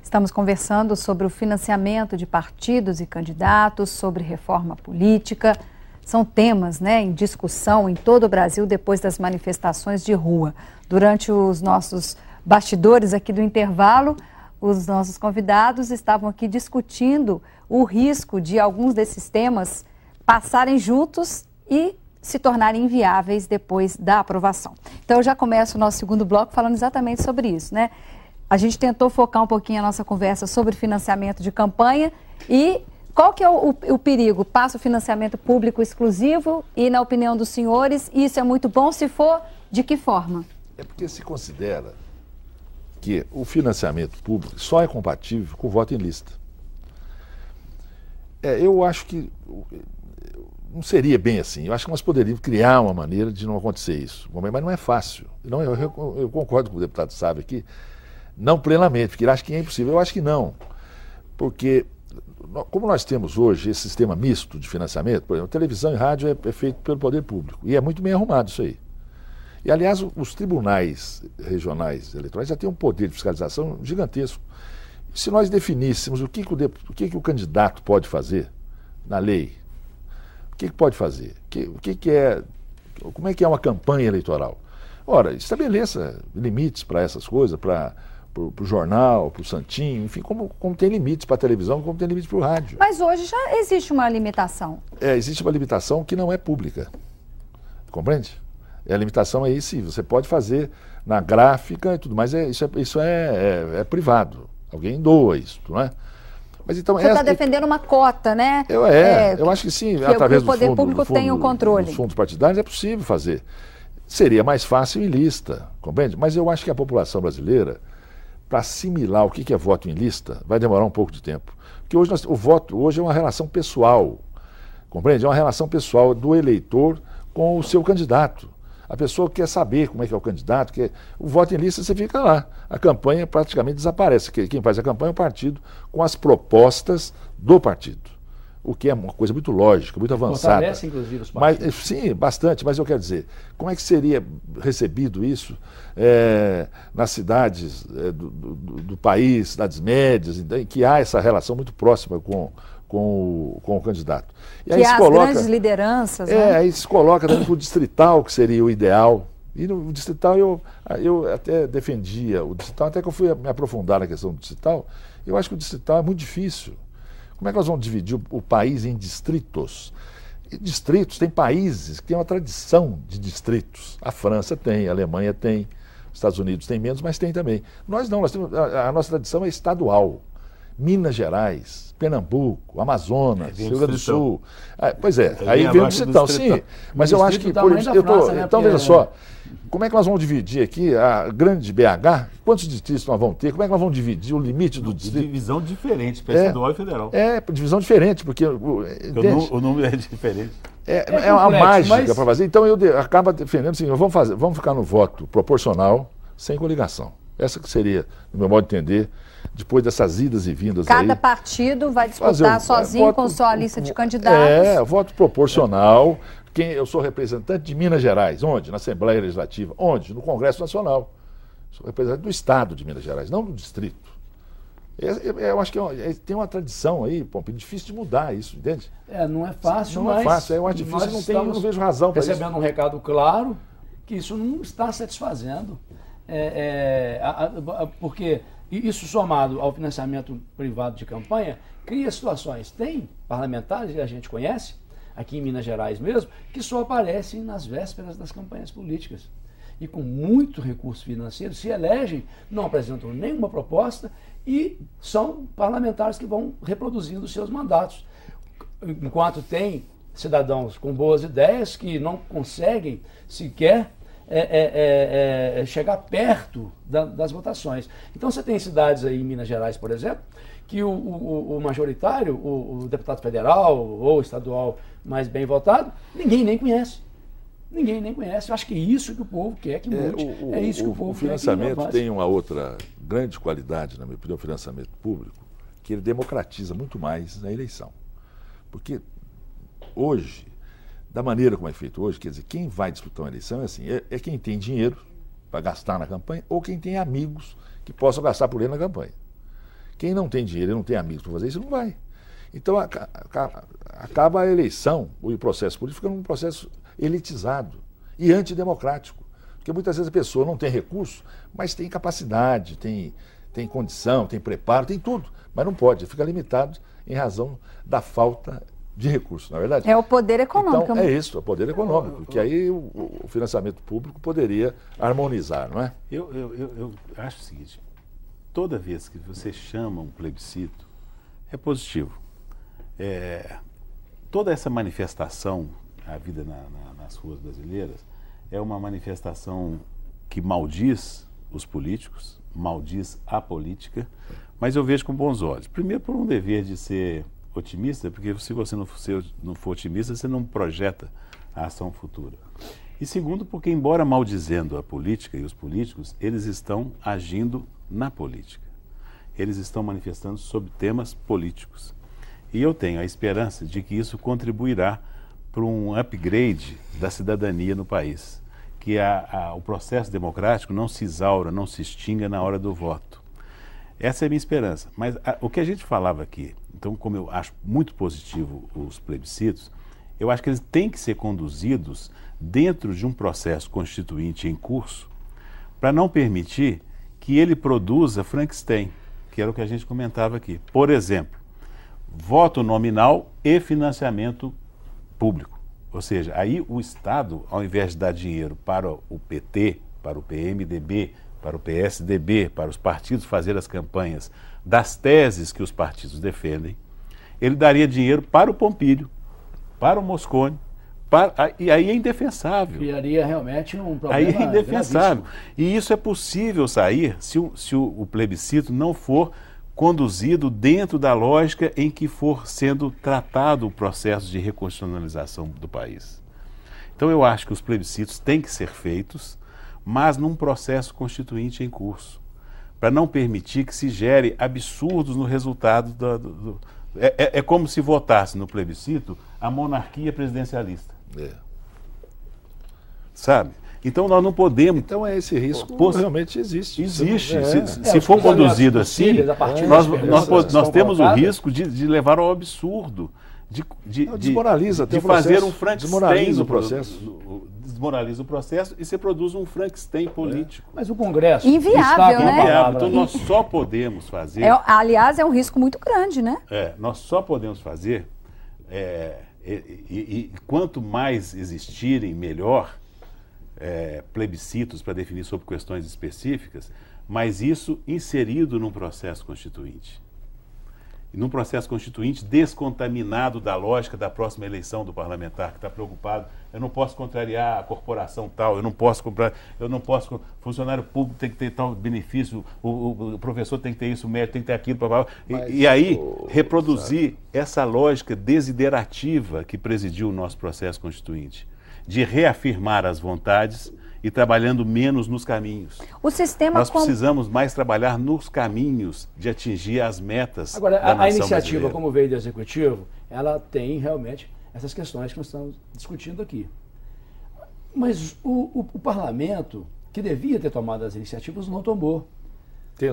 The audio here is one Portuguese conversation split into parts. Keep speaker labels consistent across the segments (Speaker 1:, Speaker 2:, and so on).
Speaker 1: Estamos conversando sobre o financiamento de partidos e candidatos, sobre reforma política. São temas, em discussão em todo o Brasil depois das manifestações de rua. Durante os nossos bastidores aqui do intervalo, os nossos convidados estavam aqui discutindo o risco de alguns desses temas passarem juntos e se tornarem inviáveis depois da aprovação. Então, eu já começo o nosso segundo bloco falando exatamente sobre isso, A gente tentou focar um pouquinho a nossa conversa sobre financiamento de campanha e qual que é o perigo? Passa o financiamento público exclusivo e, na opinião dos senhores, isso é muito bom? Se for, de que forma?
Speaker 2: É porque se considera que o financiamento público só é compatível com o voto em lista. Eu acho que não seria bem assim. Eu acho que nós poderíamos criar uma maneira de não acontecer isso. Mas não é fácil. Não, eu concordo com o deputado Sávio aqui, não plenamente, porque ele acha que é impossível. Eu acho que não. Porque, como nós temos hoje esse sistema misto de financiamento, por exemplo, televisão e rádio é feito pelo poder público. E é muito bem arrumado isso aí. E, aliás, os tribunais regionais eleitorais já têm um poder de fiscalização gigantesco. Se nós definíssemos o que o candidato pode fazer na lei, o que pode fazer, como é que é uma campanha eleitoral? Ora, estabeleça limites para essas coisas, para o jornal, para o santinho, enfim, como tem limites para a televisão, como tem limites para o rádio.
Speaker 1: Mas hoje já existe uma limitação.
Speaker 2: Existe uma limitação que não é pública. Compreende? A limitação é isso, você pode fazer na gráfica e tudo mais, isso é privado. Alguém doa isso, não é? Mas então,
Speaker 1: você está defendendo uma cota,
Speaker 2: eu acho que sim,
Speaker 1: que
Speaker 2: através
Speaker 1: o poder público tem um controle.
Speaker 2: Dos fundos partidários é possível fazer. Seria mais fácil em lista, compreende? Mas eu acho que a população brasileira, para assimilar o que é voto em lista, vai demorar um pouco de tempo. Porque o voto hoje é uma relação pessoal, compreende? É uma relação pessoal do eleitor com o seu candidato. A pessoa quer saber como é que é o candidato, o voto em lista você fica lá. A campanha praticamente desaparece. Quem faz a campanha é o partido com as propostas do partido. O que é uma coisa muito lógica, muito avançada.
Speaker 3: Fortalece, inclusive, os partidos.
Speaker 2: Sim, bastante, mas eu quero dizer, como é que seria recebido isso nas cidades do país, cidades médias, em que há essa relação muito próxima com o candidato. E
Speaker 1: que há as grandes lideranças.
Speaker 2: Aí se coloca dentro do distrital, que seria o ideal. E no distrital eu até defendia o distrital, até que eu fui me aprofundar na questão do distrital. Eu acho que o distrital é muito difícil. Como é que nós vamos dividir o país em distritos? E distritos, tem países que têm uma tradição de distritos. A França tem, a Alemanha tem, os Estados Unidos tem menos, mas tem também. Nós não, a nossa tradição é estadual. Minas Gerais, Pernambuco, Amazonas, Rio Grande do Sul. Aí vem o distritão, sim. Mas eu acho que... Então, veja só, como é que nós vamos dividir aqui a grande BH? Quantos distritos nós vamos ter? Como é que nós vamos dividir o limite do distrito?
Speaker 3: Divisão diferente, para estadual e federal.
Speaker 2: Divisão diferente, porque...
Speaker 3: o número é diferente.
Speaker 2: É uma mágica para fazer. Então, eu acabo defendendo assim, vamos ficar no voto proporcional, sem coligação. Essa que seria, no meu modo de entender, depois dessas idas e vindas
Speaker 1: Cada partido vai disputar sozinho com sua lista de candidatos.
Speaker 2: Voto proporcional. Eu sou representante de Minas Gerais. Onde? Na Assembleia Legislativa. Onde? No Congresso Nacional. Sou representante do Estado de Minas Gerais, não do distrito. Eu acho que tem uma tradição aí, Pompeu, difícil de mudar isso, entende?
Speaker 3: Não é fácil,
Speaker 2: não é fácil, é uma difícil, eu não vejo razão para isso.
Speaker 3: Recebendo um recado claro que isso não está satisfazendo. Porque isso somado ao financiamento privado de campanha, cria situações. Tem parlamentares que a gente conhece, aqui em Minas Gerais mesmo, que só aparecem nas vésperas das campanhas políticas. E com muito recurso financeiro se elegem, não apresentam nenhuma proposta e são parlamentares que vão reproduzindo os seus mandatos. Enquanto tem cidadãos com boas ideias que não conseguem sequer chegar perto das votações. Então você tem cidades aí em Minas Gerais, por exemplo, que o majoritário, o deputado federal ou estadual mais bem votado, ninguém nem conhece. Ninguém nem conhece. Eu acho que é isso que o povo quer que mude. É isso que o povo quer.
Speaker 2: O financiamento tem uma outra grande qualidade, na minha opinião, o financiamento público, que ele democratiza muito mais na eleição. Porque hoje, da maneira como é feito hoje, quer dizer, quem vai disputar uma eleição é quem tem dinheiro para gastar na campanha ou quem tem amigos que possam gastar por ele na campanha. Quem não tem dinheiro e não tem amigos para fazer isso, não vai. Então acaba a eleição, o processo político fica num processo elitizado e antidemocrático. Porque muitas vezes a pessoa não tem recurso, mas tem capacidade, tem condição, tem preparo, tem tudo. Mas não pode, fica limitado em razão da falta de recursos, na verdade.
Speaker 1: É o poder econômico.
Speaker 2: Então, é isso, é o poder econômico, que aí o financiamento público poderia harmonizar, não é?
Speaker 4: Eu acho o seguinte, toda vez que você chama um plebiscito, é positivo. Toda essa manifestação, a vida nas ruas brasileiras, é uma manifestação que maldiz os políticos, maldiz a política, mas eu vejo com bons olhos. Primeiro, por um dever de ser otimista, porque se você não for otimista, você não projeta a ação futura. E segundo, porque embora maldizendo a política e os políticos, eles estão agindo na política. Eles estão manifestando sobre temas políticos. E eu tenho a esperança de que isso contribuirá para um upgrade da cidadania no país, que o processo democrático não se exaura, não se extinga na hora do voto. Essa é a minha esperança. Mas o que a gente falava aqui, então, como eu acho muito positivo os plebiscitos, eu acho que eles têm que ser conduzidos dentro de um processo constituinte em curso, para não permitir que ele produza Frankenstein, que era o que a gente comentava aqui. Por exemplo, voto nominal e financiamento público. Ou seja, aí o Estado, ao invés de dar dinheiro para o PT, para o PMDB, para o PSDB, para os partidos fazer as campanhas das teses que os partidos defendem, ele daria dinheiro para o Pompílio, para o Mosconi, e aí é indefensável.
Speaker 3: Criaria realmente um problema
Speaker 4: aí é indefensável.
Speaker 3: gravíssimo.
Speaker 4: E isso é possível sair se o plebiscito não for conduzido dentro da lógica em que for sendo tratado o processo de reconstitucionalização do país. Então eu acho que os plebiscitos têm que ser feitos, mas num processo constituinte em curso, para não permitir que se gere absurdos no resultado é como se votasse no plebiscito a monarquia presidencialista. Sabe? Então nós não podemos...
Speaker 2: Então esse risco realmente existe.
Speaker 4: Existe. Se for conduzido assim, nós temos o risco de levar ao absurdo.
Speaker 2: Desmoraliza
Speaker 4: de fazer um Frankenstein.
Speaker 2: Desmoraliza o processo.
Speaker 4: Desmoraliza o processo e você produz um Frankenstein político.
Speaker 3: Mas o Congresso...
Speaker 1: Inviável, né?
Speaker 4: Inviável. Então nós só podemos fazer...
Speaker 1: aliás, é um risco muito grande, né?
Speaker 4: Nós só podemos fazer... E quanto mais existirem, melhor... plebiscitos para definir sobre questões específicas, mas isso inserido num processo constituinte. E num processo constituinte descontaminado da lógica da próxima eleição do parlamentar, que está preocupado, eu não posso contrariar a corporação tal, eu não posso funcionário público tem que ter tal benefício, o professor tem que ter isso, o médico tem que ter aquilo, e aí reproduzir essa lógica desiderativa que presidiu o nosso processo constituinte, de reafirmar as vontades e trabalhando menos nos caminhos. Nós precisamos mais trabalhar nos caminhos de atingir as metas da nação brasileira.
Speaker 3: A iniciativa, como veio do Executivo, ela tem realmente essas questões que nós estamos discutindo aqui. Mas o Parlamento, que devia ter tomado as iniciativas, não tomou.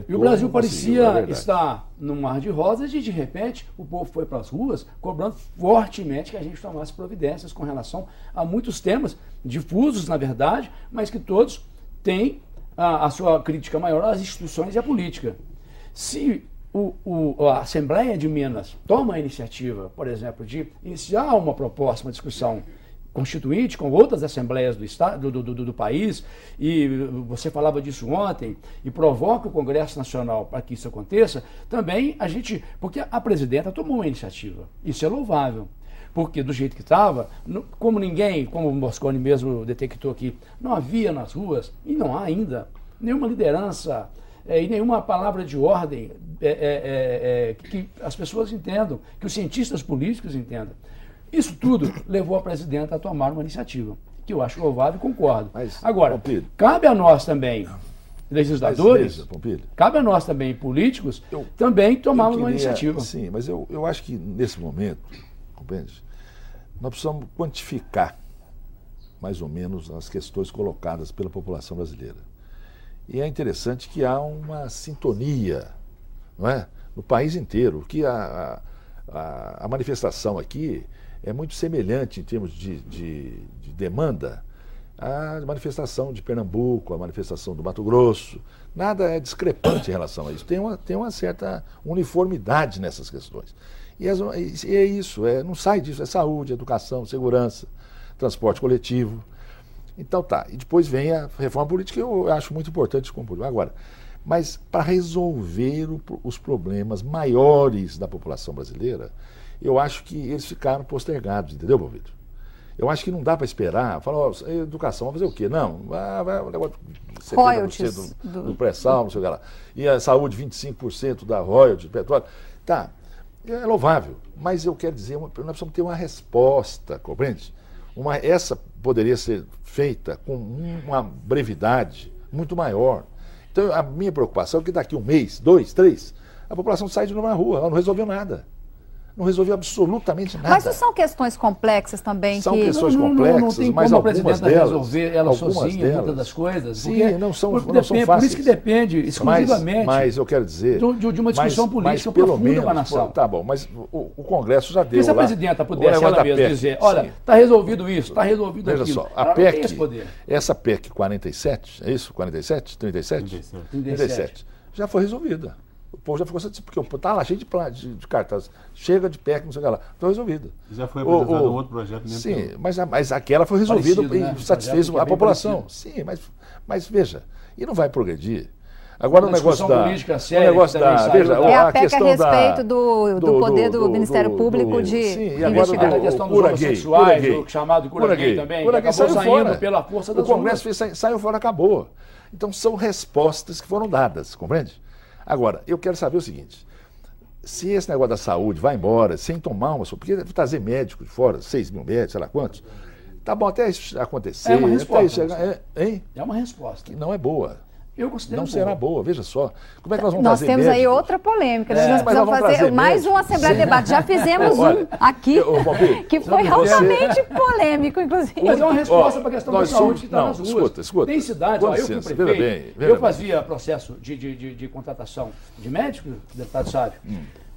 Speaker 3: E o Brasil parecia estar num mar de rosas e, de repente, o povo foi para as ruas cobrando fortemente que a gente tomasse providências com relação a muitos temas difusos, na verdade, mas que todos têm a sua crítica maior às instituições e à política. Se a Assembleia de Minas toma a iniciativa, por exemplo, de iniciar uma proposta, uma discussão constituinte com outras assembleias do estado, do país, e você falava disso ontem, e provoca o Congresso Nacional para que isso aconteça, também porque a presidenta tomou uma iniciativa, isso é louvável, porque do jeito que estava, como o Mosconi mesmo detectou aqui, não havia nas ruas, e não há ainda, nenhuma liderança e nenhuma palavra de ordem que as pessoas entendam, que os cientistas políticos entendam. Isso tudo levou a presidenta a tomar uma iniciativa, que eu acho louvável e concordo.
Speaker 2: Mas,
Speaker 3: agora,
Speaker 2: Pompílio,
Speaker 3: cabe a nós também, legisladores, cabe a nós também, políticos, também tomarmos uma iniciativa.
Speaker 2: Sim, mas eu acho que nesse momento, compreende, nós precisamos quantificar mais ou menos as questões colocadas pela população brasileira. E é interessante que há uma sintonia, não é, no país inteiro, que a manifestação aqui é muito semelhante em termos de demanda à manifestação de Pernambuco, à manifestação do Mato Grosso. Nada é discrepante em relação a isso. Tem uma certa uniformidade nessas questões. E é isso, não sai disso, é saúde, educação, segurança, transporte coletivo. Então tá, e depois vem a reforma política, que eu acho muito importante como política. Agora, mas para resolver os problemas maiores da população brasileira, eu acho que eles ficaram postergados, entendeu, meu Vitor? Eu acho que não dá para esperar, falar, educação, vai fazer o quê? Não, vai o negócio de 70% do pré-sal, não sei o que lá. E a saúde, 25% da royalties, petróleo. Tá, é louvável, mas eu quero dizer, nós precisamos ter uma resposta, compreende? Essa poderia ser feita com uma brevidade muito maior. Então, a minha preocupação é que daqui 1 mês, 2, 3, a população sai de novo na rua, ela não resolveu nada. Não resolveu absolutamente nada.
Speaker 1: Mas não são questões complexas também?
Speaker 2: São questões complexas, mas algumas delas...
Speaker 3: resolver ela sozinha, muitas das coisas.
Speaker 2: Sim, não são fáceis.
Speaker 3: Por isso que depende exclusivamente
Speaker 2: mas eu quero dizer...
Speaker 3: de uma discussão política profunda com a nação.
Speaker 2: Tá bom, mas o Congresso já deu.
Speaker 3: Se a presidenta pudesse ela mesma dizer, olha, está resolvido isso, está resolvido aquilo.
Speaker 2: Veja só, a PEC, essa PEC 47, é isso? 47? 37? 37. Já foi resolvida. O povo já ficou satisfeito, porque está lá cheio de cartazes. Chega de PEC, não sei o que lá. Foi resolvido.
Speaker 4: Já foi apresentado um outro projeto mesmo.
Speaker 2: Sim, mas aquela foi resolvida e satisfez a população. Sim, mas veja, e não vai progredir. Agora o negócio da...
Speaker 1: Veja, a PEC a respeito do poder do Ministério Público de investigar.
Speaker 3: A questão dos homossexuais, o chamado cura gay também,
Speaker 2: que acabou saindo
Speaker 3: pela força das
Speaker 2: ruas. O Congresso saiu fora, acabou. Então são respostas que foram dadas, compreende? Agora, eu quero saber o seguinte, se esse negócio da saúde vai embora sem tomar uma... Porque trazer médicos de fora, 6 mil médicos, sei lá quantos, tá bom até isso acontecer.
Speaker 3: É uma resposta.
Speaker 2: É
Speaker 3: uma resposta.
Speaker 2: Que não é boa.
Speaker 3: Eu considero
Speaker 2: não será boa, veja só. Como é que nós vamos
Speaker 1: nós
Speaker 2: fazer
Speaker 1: temos
Speaker 2: médicos?
Speaker 1: Aí outra polêmica. Nós precisamos fazer mais uma Assembleia de Debate. Já fizemos aqui, que foi altamente polêmico, inclusive.
Speaker 3: Mas é uma resposta para a questão da saúde que está nas ruas.
Speaker 2: Escuta.
Speaker 3: Tem cidades, eu fui prefeito, eu fazia processo de contratação de médico, o deputado sabe,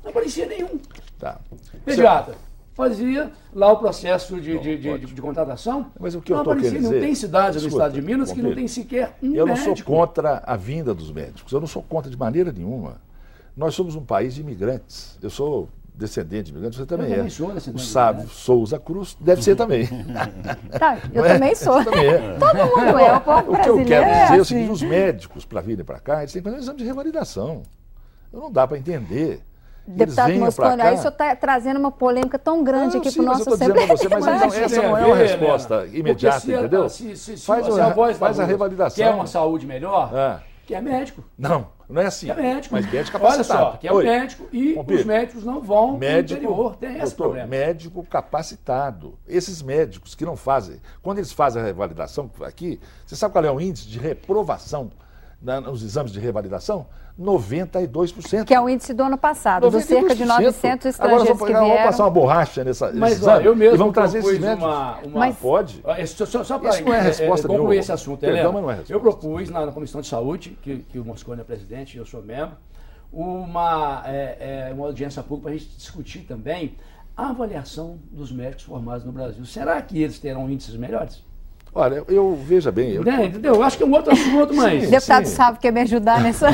Speaker 3: não aparecia nenhum.
Speaker 2: Tá.
Speaker 3: Pediatra. Fazia lá o processo de contratação.
Speaker 2: Mas o que eu estou querendo dizer...
Speaker 3: Não tem cidades no estado de Minas que não tem sequer um médico.
Speaker 2: Eu não sou contra a vinda dos médicos. Eu não sou contra de maneira nenhuma. Nós somos um país de imigrantes. Eu sou descendente de imigrantes, você também é. O Sávio Souza Cruz deve ser também.
Speaker 1: Tá, eu também sou.
Speaker 2: Também é.
Speaker 1: Todo mundo é. O povo
Speaker 2: o que eu quero dizer é o seguinte,
Speaker 1: assim.
Speaker 2: os médicos, para virem para cá, eles têm que fazer um exame de revalidação. Não dá para entender.
Speaker 1: Deputado Moscone, aí o senhor está trazendo uma polêmica tão grande aqui para o nosso
Speaker 2: CPI. Mas então, essa não é uma resposta imediata, entendeu? Faz a revalidação.
Speaker 3: Quer uma saúde melhor? Que é médico.
Speaker 2: Não é assim.
Speaker 3: É médico.
Speaker 2: Mas médico capacitado.
Speaker 3: Olha só, que é médico e os médicos não vão para o interior. Tem esse problema.
Speaker 2: Médico capacitado. Esses médicos que não fazem, quando eles fazem a revalidação aqui, você sabe qual é o índice de reprovação nos exames de revalidação? 92%.
Speaker 1: Que é o índice do ano passado, dos cerca de 900 estrangeiros que vieram.
Speaker 2: Vamos passar uma borracha nesse exame
Speaker 3: eu mesmo
Speaker 2: e vamos trazer esses médicos.
Speaker 1: Mas
Speaker 2: pode.
Speaker 3: Só para
Speaker 2: isso não é resposta
Speaker 3: concluir esse assunto, Helena,
Speaker 2: não é resposta.
Speaker 3: Eu propus na Comissão de Saúde, que o Moscone é presidente e eu sou membro, uma audiência pública para a gente discutir também a avaliação dos médicos formados no Brasil. Será que eles terão índices melhores?
Speaker 2: Olha, veja bem...
Speaker 3: Entendeu? Eu acho que é um outro assunto, mas...
Speaker 1: O deputado sabe quer me ajudar nessa...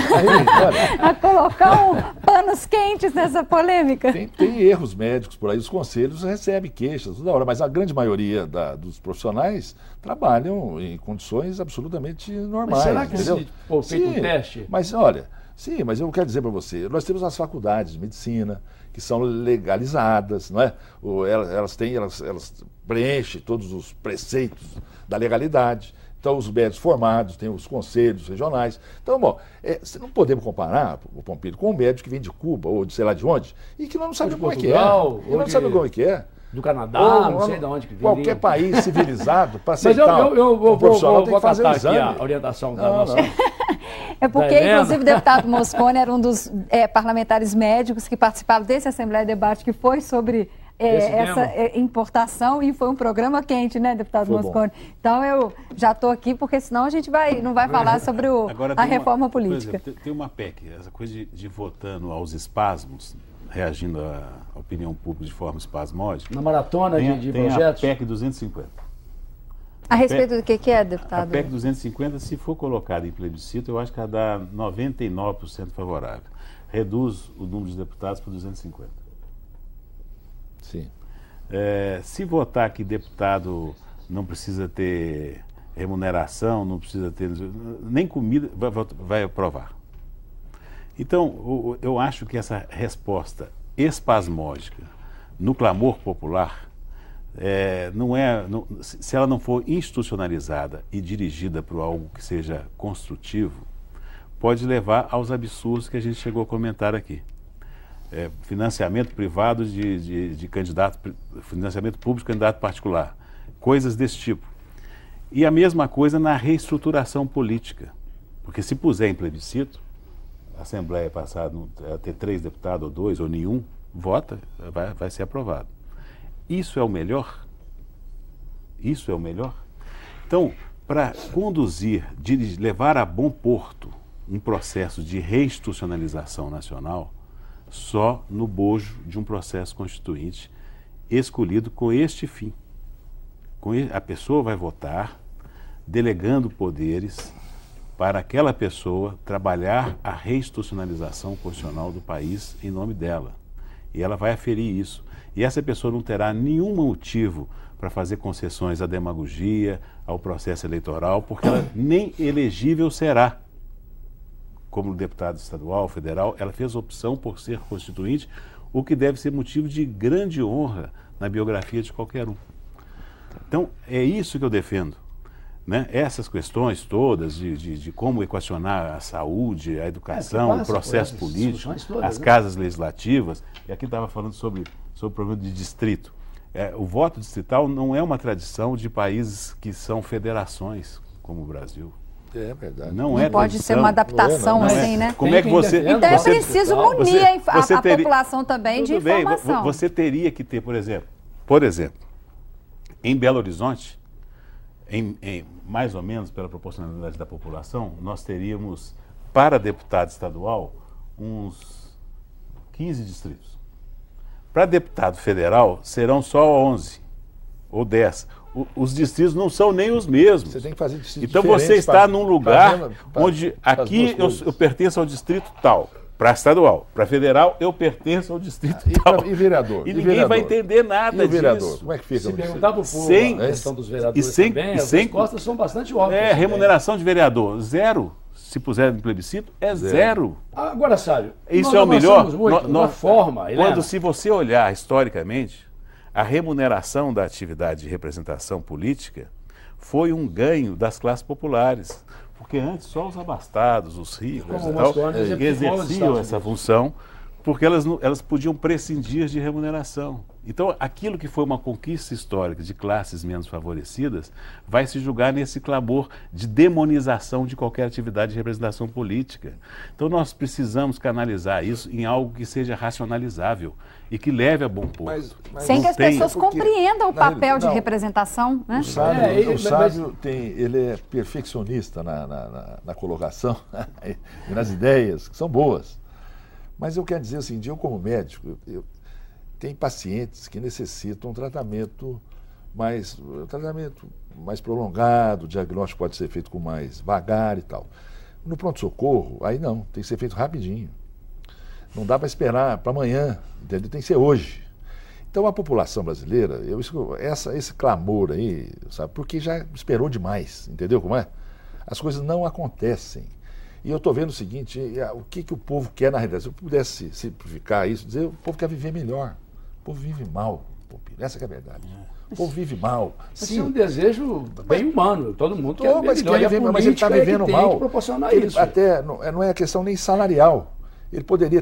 Speaker 1: a colocar panos quentes nessa polêmica.
Speaker 2: Tem erros médicos por aí, os conselhos recebem queixas toda hora, mas a grande maioria dos profissionais trabalham em condições absolutamente normais.
Speaker 3: Mas será que
Speaker 2: entendeu?
Speaker 3: se for feito um teste?
Speaker 2: Mas olha, sim, mas eu quero dizer para você, nós temos as faculdades de medicina, que são legalizadas, não é? Elas preenchem todos os preceitos da legalidade. Então, os médicos formados, tem os conselhos regionais. Então, bom, não podemos comparar o Pompilho com um médico que vem de Cuba ou de sei lá de onde e que não sabe como é que é. Ele não sabe como é que é.
Speaker 3: Do Canadá, não sei de onde que vem.
Speaker 2: Qualquer país civilizado, para aceitar
Speaker 3: o
Speaker 2: profissional tem que fazer o exame.
Speaker 3: Aqui a orientação da nossa...
Speaker 1: É porque, inclusive, o deputado Moscone era um dos parlamentares médicos que participaram desse Assembleia de Debate que foi sobre essa importação, e foi um programa quente, né, deputado Mosconi? Então eu já estou aqui, porque senão a gente não vai falar sobre a reforma política.
Speaker 4: Por exemplo, tem uma PEC, essa coisa de votando aos espasmos, reagindo à opinião pública de forma espasmódica.
Speaker 3: Na maratona de projetos?
Speaker 4: Tem a PEC 250.
Speaker 1: A respeito do que é, deputado?
Speaker 4: A PEC 250, se for colocada em plebiscito, eu acho que ela dá 99% favorável. Reduz o número de deputados para 250.
Speaker 2: Sim.
Speaker 4: Se votar que deputado não precisa ter remuneração, não precisa ter nem comida, vai aprovar. Então, eu acho que essa resposta espasmódica no clamor popular, se ela não for institucionalizada e dirigida para algo que seja construtivo, pode levar aos absurdos que a gente chegou a comentar aqui. Financiamento privado de candidato, financiamento público de candidato particular, coisas desse tipo. E a mesma coisa na reestruturação política, porque se puser em plebiscito, a Assembleia passar a ter 3 deputados ou 2 ou nenhum, vota, vai ser aprovado. Isso é o melhor? Isso é o melhor? Então, para conduzir, levar a bom porto um processo de reinstitucionalização nacional, só no bojo de um processo constituinte escolhido com este fim. A pessoa vai votar delegando poderes para aquela pessoa trabalhar a reinstitucionalização constitucional do país em nome dela. E ela vai aferir isso. E essa pessoa não terá nenhum motivo para fazer concessões à demagogia, ao processo eleitoral, porque ela nem elegível será. Como deputado estadual, federal, ela fez opção por ser constituinte, o que deve ser motivo de grande honra na biografia de qualquer um. Então, é isso que eu defendo. Né? Essas questões todas de como equacionar a saúde, a educação, o processo político, as casas legislativas, e aqui estava falando sobre o problema de distrito. O voto distrital não é uma tradição de países que são federações, como o Brasil.
Speaker 2: É verdade.
Speaker 1: Não pode ser uma adaptação assim, né?
Speaker 4: Como é que você...
Speaker 1: Então é preciso munir a população também de informação.
Speaker 4: Você teria que ter, por exemplo, em Belo Horizonte, mais ou menos pela proporcionalidade da população, nós teríamos, para deputado estadual, uns 15 distritos. Para deputado federal, serão só 11 ou 10. Os distritos não são nem os mesmos.
Speaker 2: Você tem que fazer distritos
Speaker 4: Então você está num lugar onde aqui eu pertenço ao distrito tal. Para estadual, para federal, eu pertenço ao distrito tal.
Speaker 2: E vereador?
Speaker 4: E ninguém vai entender nada disso.
Speaker 2: E o vereador? Como é que fica?
Speaker 3: Se perguntar para o povo a questão dos vereadores também, as respostas são bastante óbvias.
Speaker 4: Remuneração de vereador, 0. Se puser no plebiscito, é 0.
Speaker 3: Agora, Sábio,
Speaker 4: isso é o melhor. Se você olhar historicamente, a remuneração da atividade de representação política foi um ganho das classes populares. Porque antes só os abastados, os ricos e tal, exerciam essa função, porque elas podiam prescindir de remuneração. Então, aquilo que foi uma conquista histórica de classes menos favorecidas vai se julgar nesse clamor de demonização de qualquer atividade de representação política. Então, nós precisamos canalizar isso em algo que seja racionalizável e que leve a bom porto.
Speaker 1: Sem que as pessoas compreendam o papel de representação. Né?
Speaker 2: O sábio ele é perfeccionista na colocação e nas ideias, que são boas. Mas eu quero dizer assim, eu como médico, tem pacientes que necessitam um tratamento mais prolongado, o diagnóstico pode ser feito com mais vagar e tal. No pronto-socorro, aí não, tem que ser feito rapidinho. Não dá para esperar para amanhã, entendeu? Tem que ser hoje. Então a população brasileira, esse clamor aí, sabe, porque já esperou demais, entendeu como é? As coisas não acontecem. E eu estou vendo o seguinte, o que o povo quer na realidade? Se eu pudesse simplificar isso, dizer, o povo quer viver melhor. O povo vive mal, essa que é a verdade. O povo vive mal.
Speaker 3: Sim, é um desejo bem humano, todo mundo quer viver melhor.
Speaker 2: Mas ele está vivendo mal.
Speaker 3: Que proporcionar isso.
Speaker 2: Até não é a questão nem salarial. Ele poderia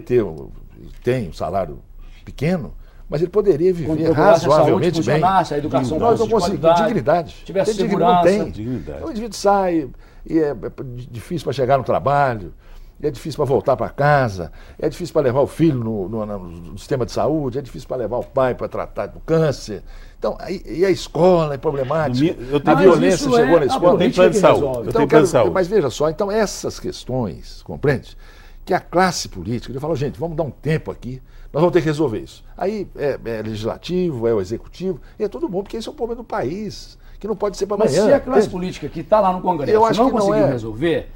Speaker 2: tem um salário pequeno, mas ele poderia viver razoavelmente bem.
Speaker 3: A educação
Speaker 2: nós não conseguimos dignidade.
Speaker 3: Tivesse segurança.
Speaker 2: Não tem. Dignidade. O indivíduo sai, e é difícil para chegar no trabalho. é difícil para voltar para casa, é difícil para levar o filho no sistema de saúde, é difícil para levar o pai para tratar do câncer. Então, e a escola é problemática, a violência chegou na escola.
Speaker 4: Tem plano de saúde.
Speaker 2: Mas veja só, então essas questões, compreende? Que a classe política, ele falou, gente, vamos dar um tempo aqui, nós vamos ter que resolver isso. Aí é legislativo, é o executivo, e é todo mundo, porque esse é o problema do país, que não pode ser para amanhã.
Speaker 3: Mas se a classe política que está lá no Congresso não conseguiu resolver,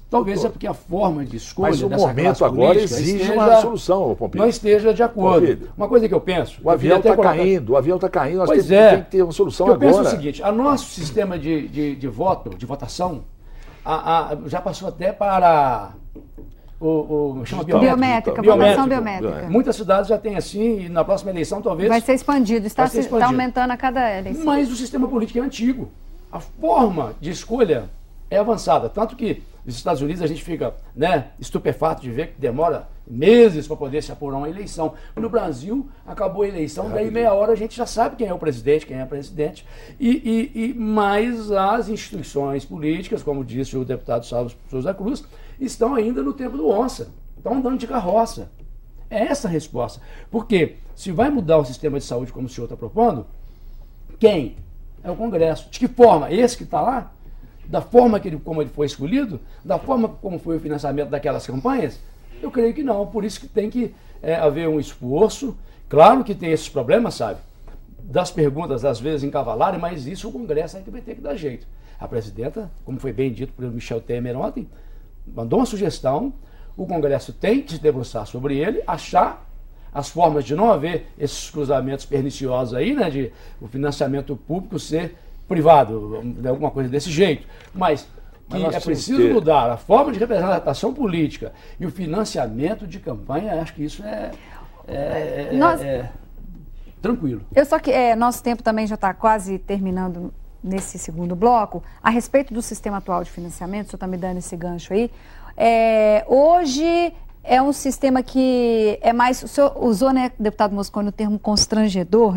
Speaker 3: talvez é porque a forma de escolha dessa classe política... Mas o momento agora exige uma solução, Pompeu. Não esteja de acordo. Pompeu. Uma coisa que eu penso...
Speaker 2: O avião está caindo, nós temos que ter uma solução agora.
Speaker 3: Eu penso o seguinte, o nosso sistema de votação, já passou até para... chama
Speaker 1: biométrica, votação biométrica.
Speaker 3: Muitas cidades já têm assim, e na próxima eleição talvez...
Speaker 1: Vai ser expandido, está aumentando a cada eleição.
Speaker 3: Mas o sistema político é antigo. A forma de escolha é avançada. Tanto que nos Estados Unidos a gente fica estupefato de ver que demora meses para poder se apurar uma eleição. No Brasil, acabou a eleição, daí meia hora a gente já sabe quem é o presidente, quem é a presidente. Mas as instituições políticas, como disse o deputado Salvo Souza Cruz, estão ainda no tempo do onça, estão andando de carroça. É essa a resposta. Porque se vai mudar o sistema de saúde como o senhor está propondo, quem? É o Congresso. De que forma? Esse que está lá? Da forma como ele foi escolhido? Da forma como foi o financiamento daquelas campanhas? Eu creio que não. Por isso que tem que haver um esforço. Claro que tem esses problemas, sabe? Das perguntas, às vezes, encavalarem, mas isso o Congresso é que vai ter que dar jeito. A presidenta, como foi bem dito pelo Michel Temer ontem, mandou uma sugestão, o Congresso tem que se debruçar sobre ele, achar as formas de não haver esses cruzamentos perniciosos aí, de o financiamento público ser privado, alguma coisa desse jeito. Mas que é preciso mudar a forma de representação política e o financiamento de campanha, acho que isso é tranquilo.
Speaker 1: Nosso tempo também já está quase terminando nesse segundo bloco. A respeito do sistema atual de financiamento, o senhor está me dando esse gancho aí, hoje é um sistema que é mais, o senhor usou, deputado Mosconi, o termo constrangedor,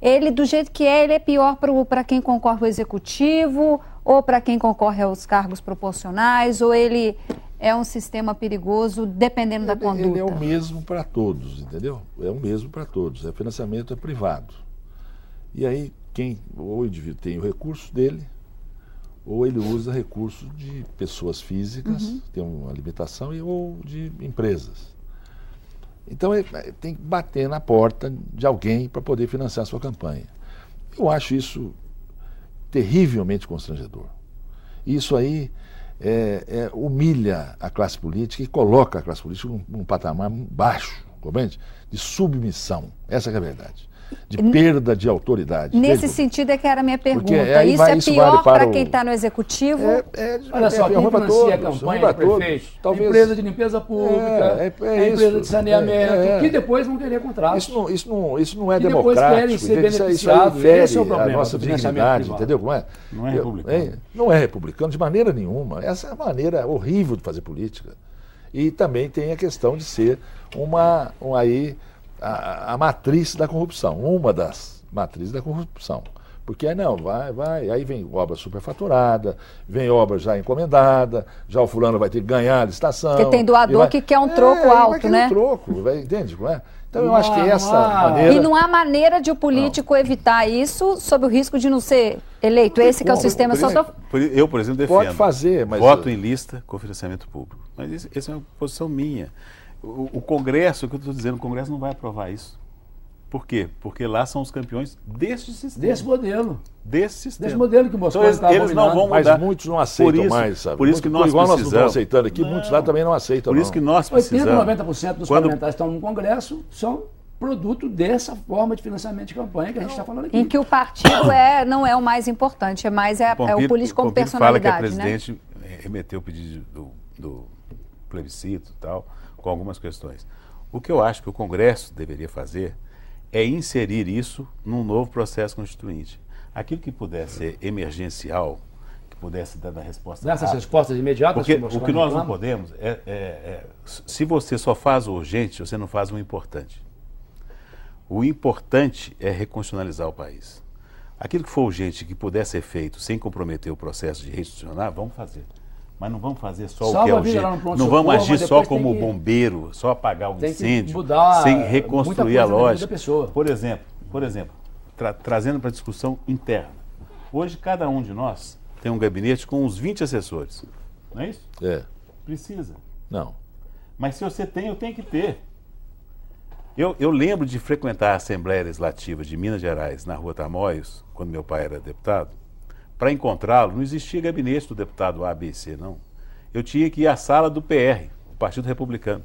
Speaker 1: Ele, do jeito que ele é pior para quem concorre ao executivo ou para quem concorre aos cargos proporcionais, ou ele é um sistema perigoso dependendo da conduta?
Speaker 2: Ele é o mesmo para todos, entendeu? É o mesmo para todos. O financiamento é privado. E aí, ou o indivíduo tem o recurso dele, ou ele usa recursos de pessoas físicas, tem uma limitação, ou de empresas. Então, ele tem que bater na porta de alguém para poder financiar a sua campanha. Eu acho isso terrivelmente constrangedor. Isso aí humilha a classe política e coloca a classe política num patamar baixo, compreende? De submissão. Essa é a verdade. De perda de autoridade.
Speaker 1: Nesse sentido é que era a minha pergunta. Isso é pior para quem está no executivo?
Speaker 3: Olha só, quem financia a campanha do prefeito, talvez... empresa de limpeza pública, empresa de saneamento, que depois vão querer contratos.
Speaker 2: Isso não é democrático. Querem ser beneficiados. Esse é o problema, a nossa dignidade, entendeu como é?
Speaker 4: Não é republicano.
Speaker 2: Não é republicano de maneira nenhuma. Essa é a maneira horrível de fazer política. E também tem a questão de ser a matriz da corrupção, uma das matrizes da corrupção. Porque aí vem obra superfaturada, vem obra já encomendada, já o fulano vai ter que ganhar a licitação.
Speaker 1: Porque tem doador que quer um troco alto,
Speaker 2: um troco, entende como é? Então eu acho que essa maneira...
Speaker 1: E não há maneira de o político evitar isso sob o risco de não ser eleito. Esse que é o sistema.
Speaker 4: Eu, por exemplo, defendo.
Speaker 2: Pode fazer, mas...
Speaker 4: Voto em lista com financiamento público. Mas essa é uma posição minha. O Congresso, o que eu estou dizendo, o Congresso não vai aprovar isso. Por quê? Porque lá são os campeões deste sistema.
Speaker 3: Desse modelo.
Speaker 4: Desse sistema.
Speaker 3: Desse modelo que o Mosconi está
Speaker 2: eles não vão mudar. Mas muitos não aceitam mais, sabe?
Speaker 4: Por isso que nós
Speaker 2: igual
Speaker 4: precisamos.
Speaker 2: Nós não estamos aceitando aqui, muitos lá também não aceitam.
Speaker 4: Por isso que nós precisamos.
Speaker 3: 80%, 90% dos parlamentares que estão no Congresso são produto dessa forma de financiamento de campanha que a gente está falando aqui.
Speaker 1: Em que o partido não é o mais importante, é o político como personalidade.
Speaker 4: Fala que a presidente remeteu o pedido do plebiscito e tal, com algumas questões. O que eu acho que o Congresso deveria fazer é inserir isso num novo processo constituinte. Aquilo que pudesse ser emergencial, que pudesse dar a resposta
Speaker 3: rápida. Essas respostas imediatas.
Speaker 4: Porque o que nós não podemos se você só faz o urgente, você não faz o importante. O importante é reconstitucionalizar o país. Aquilo que for urgente, que puder ser feito sem comprometer o processo de restitucionar, vamos fazer. Mas não vamos fazer só
Speaker 3: Salva
Speaker 4: o que é
Speaker 3: a vida lá no
Speaker 4: urgente.
Speaker 3: pronto
Speaker 4: Não vamos
Speaker 3: socorro,
Speaker 4: agir
Speaker 3: mas
Speaker 4: só
Speaker 3: depois
Speaker 4: como
Speaker 3: tem que-
Speaker 4: bombeiro, só apagar o
Speaker 3: tem que
Speaker 4: incêndio,
Speaker 3: mudar
Speaker 4: sem
Speaker 3: muita
Speaker 4: reconstruir
Speaker 3: coisa
Speaker 4: a
Speaker 3: na vida da
Speaker 4: lógica.
Speaker 3: pessoa.
Speaker 4: Por exemplo, trazendo para a discussão interna. Hoje, cada um de nós tem um gabinete com uns 20 assessores. Não é isso?
Speaker 2: É.
Speaker 4: Precisa.
Speaker 2: Não.
Speaker 4: Mas se você tem, eu tenho que ter. Eu lembro de frequentar a Assembleia Legislativa de Minas Gerais, na Rua Tamoios, quando meu pai era deputado. Para encontrá-lo, não existia gabinete do deputado A, B, C, não. Eu tinha que ir à sala do PR, o Partido Republicano,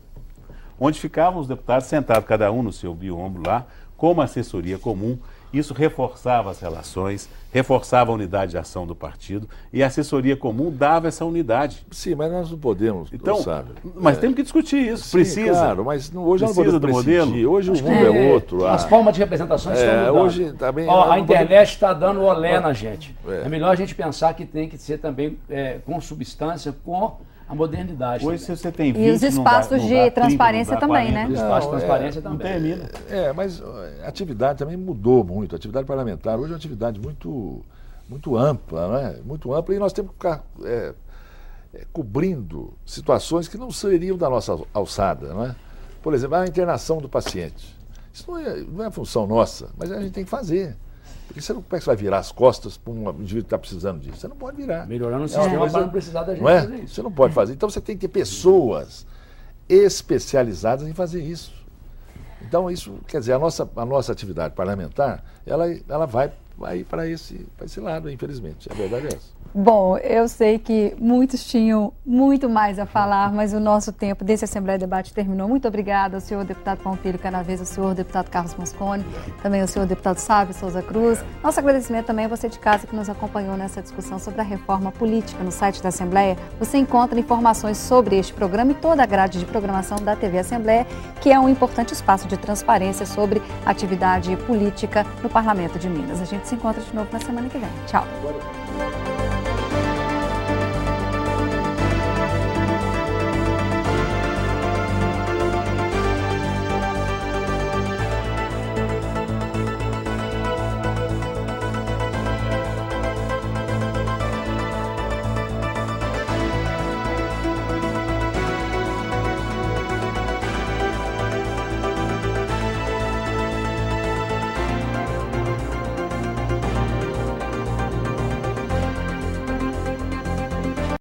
Speaker 4: onde ficavam os deputados sentados, cada um no seu biombo lá, com uma assessoria comum. Isso reforçava as relações, reforçava a unidade de ação do partido, e a assessoria comum dava essa unidade.
Speaker 2: Sim, mas nós não podemos,
Speaker 4: Então,
Speaker 2: sabe?
Speaker 4: mas temos que discutir isso.
Speaker 2: Sim,
Speaker 4: Precisa.
Speaker 2: claro, mas hoje não
Speaker 4: Precisa
Speaker 2: podemos
Speaker 4: do modelo?
Speaker 2: prescindir. Hoje o
Speaker 3: Acho
Speaker 2: mundo
Speaker 3: que
Speaker 2: é outro.
Speaker 3: As formas de representações estão mudando.
Speaker 2: Hoje também.
Speaker 3: Ó,
Speaker 2: nós
Speaker 3: a
Speaker 2: não
Speaker 3: internet está dando olé na gente.
Speaker 2: É.
Speaker 3: É melhor a gente pensar que tem que ser também com substância, com a modernidade.
Speaker 4: Hoje, se
Speaker 3: também.
Speaker 4: você tem 20,
Speaker 1: E os espaços
Speaker 4: não dá
Speaker 1: de
Speaker 4: 30,
Speaker 1: transparência
Speaker 4: não dá
Speaker 1: também,
Speaker 4: 40,
Speaker 1: né?
Speaker 3: O espaço de
Speaker 2: Não,
Speaker 3: transparência
Speaker 4: Não
Speaker 3: também.
Speaker 4: termina.
Speaker 2: Mas a atividade também mudou muito. A atividade parlamentar hoje é uma atividade muito ampla, não é? Muito ampla, e nós temos que ficar cobrindo situações que não seriam da nossa alçada, não é? Por exemplo, a internação do paciente. Isso não é função nossa, mas a gente tem que fazer. Porque como é que você vai virar as costas para um indivíduo que está precisando disso? Você não pode virar.
Speaker 3: Melhorando o
Speaker 2: uma
Speaker 3: sistema
Speaker 2: coisa-
Speaker 3: para não precisar da gente
Speaker 2: Não é?
Speaker 3: fazer isso.
Speaker 2: Você não pode fazer. Então você tem que ter pessoas especializadas em fazer isso. Então isso, quer dizer, a nossa atividade parlamentar, ela vai para esse lado, infelizmente. A verdade é essa.
Speaker 1: Bom, eu sei que muitos tinham muito mais a falar, mas o nosso tempo desse Assembleia Debate terminou. Muito obrigada ao senhor deputado Pompílio Canavez, ao senhor deputado Carlos Mosconi, também ao senhor deputado Sávio Souza Cruz. Nosso agradecimento também a você de casa que nos acompanhou nessa discussão sobre a reforma política. No site da Assembleia você encontra informações sobre este programa e toda a grade de programação da TV Assembleia, que é um importante espaço de transparência sobre a atividade política no Parlamento de Minas. A gente se encontra de novo na semana que vem. Tchau.